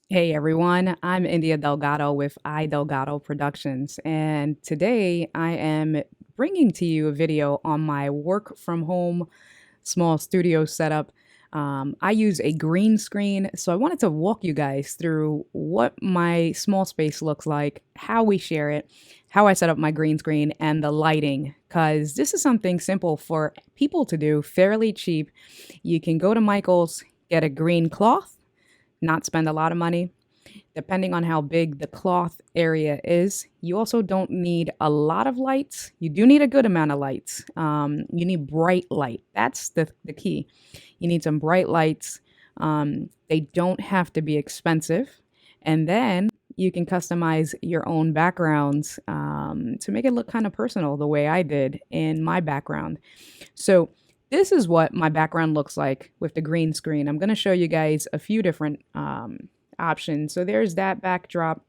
Hey everyone, I'm India Delgado with I Delgado Productions, and today I am bringing to you a video on my work from home small studio setup. I use a green screen, so I wanted to walk you guys through what my small space looks like, how we share it, how I set up my green screen, and the lighting, because this is something simple for people to do fairly cheap. You can go to Michael's, get a green cloth, not spend a lot of money depending on how big the cloth area is. You also don't need a lot of lights. You do need a good amount of lights. You need bright light. That's the key. You need some bright lights. They don't have to be expensive. And then you can customize your own backgrounds to make it look kind of personal the way I did in my background. So, this is what my background looks like with the green screen. I'm going to show you guys a few different options. So there's that backdrop.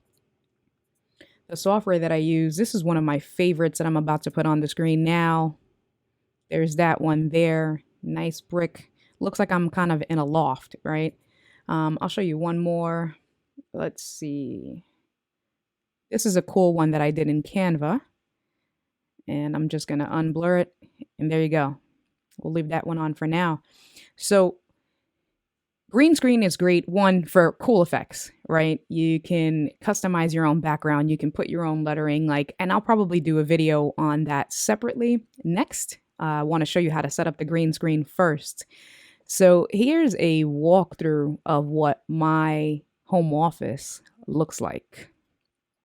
The software that I use, this is one of my favorites that I'm about to put on the screen now. There's that one there. Nice brick. Looks like I'm kind of in a loft, right? I'll show you one more. Let's see. This is a cool one that I did in Canva. And I'm just going to unblur it. And there you go. We'll leave that one on for now. So green screen is great, one, for cool effects, right? You can customize your own background, you can put your own lettering, and I'll probably do a video on that separately next. I want to show you how to set up the green screen first. So here's a walkthrough of what my home office looks like.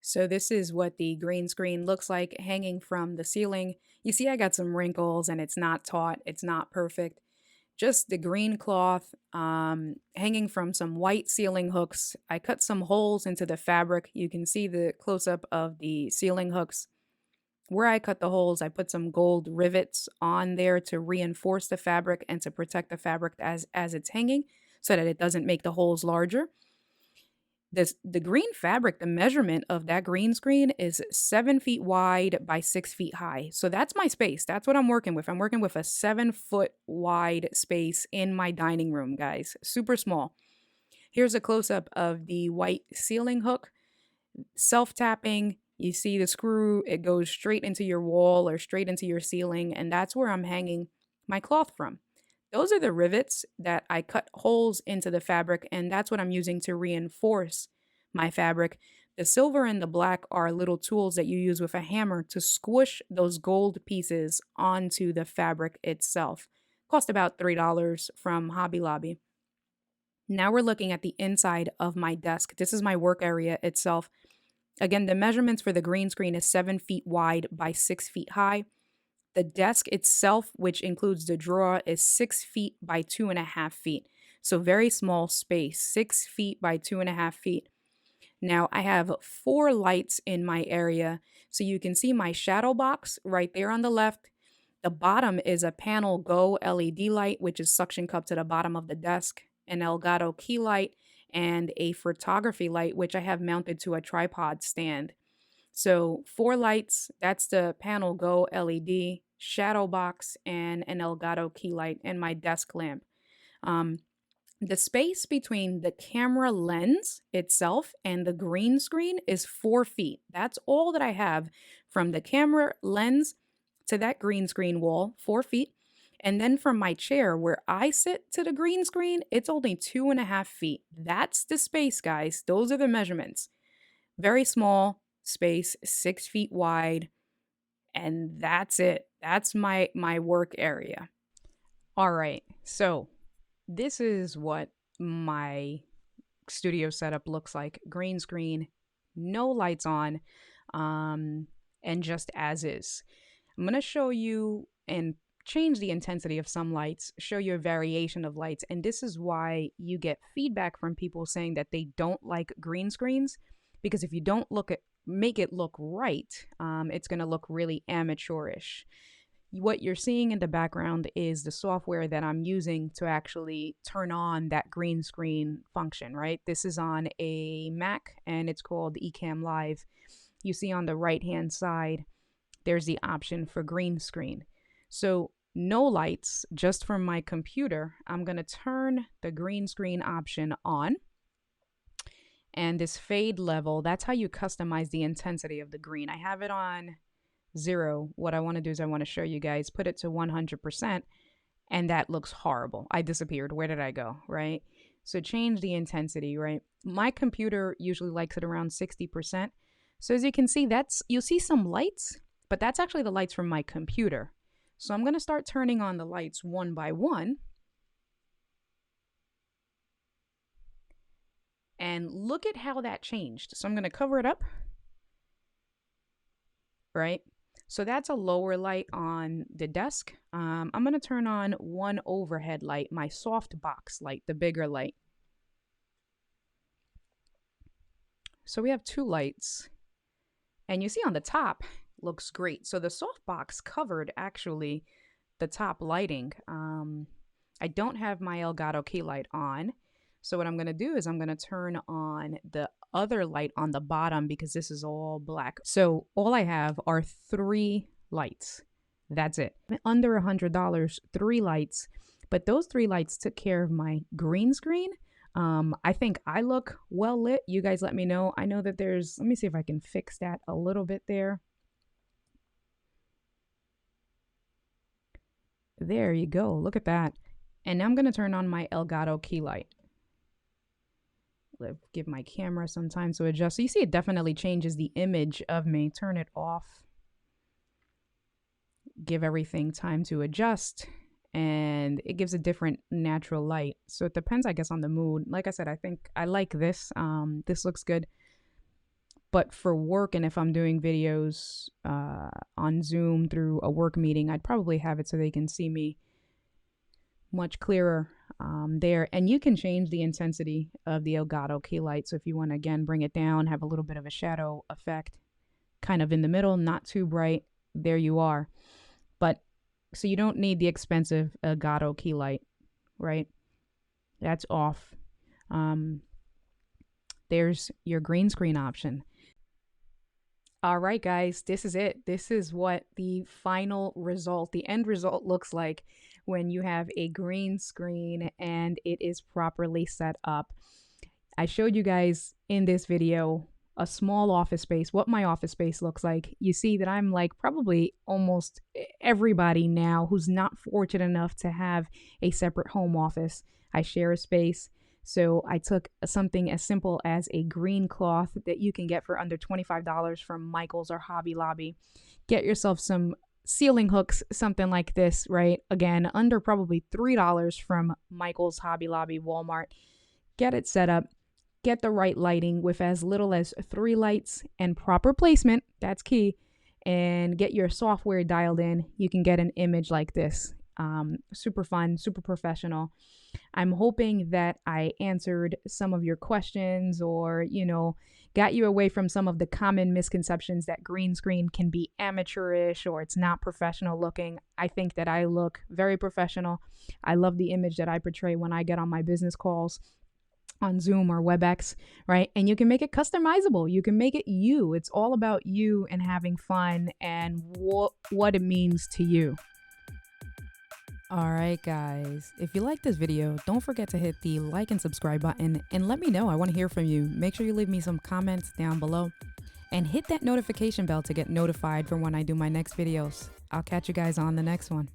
So this is what the green screen looks like hanging from the ceiling. You see I got some wrinkles and it's not taut, it's not perfect. Just the green cloth hanging from some white ceiling hooks. I cut some holes into the fabric. You can see the close up of the ceiling hooks. Where I cut the holes, I put some gold rivets on there to reinforce the fabric and to protect the fabric as it's hanging so that it doesn't make the holes larger. The green fabric, the measurement of that green screen is 7 feet wide by 6 feet high. So that's my space. That's what I'm working with. I'm working with a 7 foot wide space in my dining room, guys. Super small. Here's a close up of the white ceiling hook, self tapping. You see the screw, it goes straight into your wall or straight into your ceiling, and that's where I'm hanging my cloth from. Those are the rivets that I cut holes into the fabric, and that's what I'm using to reinforce my fabric. The silver and the black are little tools that you use with a hammer to squish those gold pieces onto the fabric itself. Cost about $3 from Hobby Lobby. Now we're looking at the inside of my desk. This is my work area itself. Again, the measurements for the green screen is 7 feet wide by 6 feet high. The desk itself, which includes the drawer, is 6 feet by 2.5 feet. So very small space, 6 feet by 2.5 feet. Now I have 4 lights in my area. So you can see my shadow box right there on the left. The bottom is a panel go LED light, which is suction cup to the bottom of the desk, an Elgato key light, and a photography light, which I have mounted to a tripod stand. So 4 lights, that's the panel go LED, shadow box, and an Elgato key light, and my desk lamp. Um, the space between the camera lens itself and the green screen is 4 feet. That's all that I have from the camera lens to that green screen wall, 4 feet. And then from my chair where I sit to the green screen, it's only 2.5 feet. That's the space, guys. Those are the measurements. Very small space, 6 feet wide, and that's it. That's my work area. All right, so this is what my studio setup looks like. Green screen, no lights on, and just as is. I'm gonna show you and change the intensity of some lights, show you a variation of lights, and this is why you get feedback from people saying that they don't like green screens, because if you don't make it look right, it's gonna look really amateurish. What you're seeing in the background is the software that I'm using to actually turn on that green screen function, right? This is on a Mac and it's called Ecamm Live. You see on the right hand side, there's the option for green screen. So no lights, just from my computer, I'm gonna turn the green screen option on. And this fade level, that's how you customize the intensity of the green. I have it on 0. What I want to do is I want to show you guys, put it to 100%, and that looks horrible. I disappeared. Where did I go, right? So change the intensity, right? My computer usually likes it around 60%. So as you can see, you'll see some lights, but that's actually the lights from my computer. So I'm going to start turning on the lights one by one. And look at how that changed. So I'm going to cover it up, right? So that's a lower light on the desk. I'm going to turn on one overhead light, my soft box light, the bigger light. So we have 2 lights. And you see on the top, looks great. So the softbox covered actually the top lighting. I don't have my Elgato key light on. So what I'm going to do is I'm going to turn on the other light on the bottom because this is all black. So all I have are 3 lights. That's it. Under $100, 3 lights. But those 3 lights took care of my green screen. I think I look well lit. You guys let me know. I know that let me see if I can fix that a little bit there. There you go. Look at that. And now I'm going to turn on my Elgato key light. Give my camera some time to adjust. So you see it definitely changes the image of me. Turn it off. Give everything time to adjust. And it gives a different natural light. So it depends, I guess, on the mood. Like I said, I think I like this. This looks good. But for work, and if I'm doing videos on Zoom through a work meeting, I'd probably have it so they can see me much clearer there. And you can change the intensity of the Elgato key light. So if you want to, again, bring it down, have a little bit of a shadow effect, kind of in the middle, not too bright, there you are. But so you don't need the expensive Elgato key light, right? That's off. There's your green screen option. All right, guys, this is it. This is what the final result, the end result looks like when you have a green screen and it is properly set up. I showed you guys in this video a small office space, what my office space looks like. You see that I'm like probably almost everybody now who's not fortunate enough to have a separate home office. I share a space. So I took something as simple as a green cloth that you can get for under $25 from Michael's or Hobby Lobby. Get yourself some ceiling hooks, something like this, right? Again, under probably $3 from Michael's, Hobby Lobby, Walmart. Get it set up. Get the right lighting with as little as 3 lights and proper placement. That's key. And get your software dialed in. You can get an image like this. Super fun, super professional. I'm hoping that I answered some of your questions or, got you away from some of the common misconceptions that green screen can be amateurish or it's not professional looking. I think that I look very professional. I love the image that I portray when I get on my business calls on Zoom or Webex, right? And you can make it customizable. You can make it you. It's all about you and having fun and what it means to you. All right, guys, if you like this video, don't forget to hit the like and subscribe button and let me know. I want to hear from you. Make sure you leave me some comments down below and hit that notification bell to get notified for when I do my next videos. I'll catch you guys on the next one.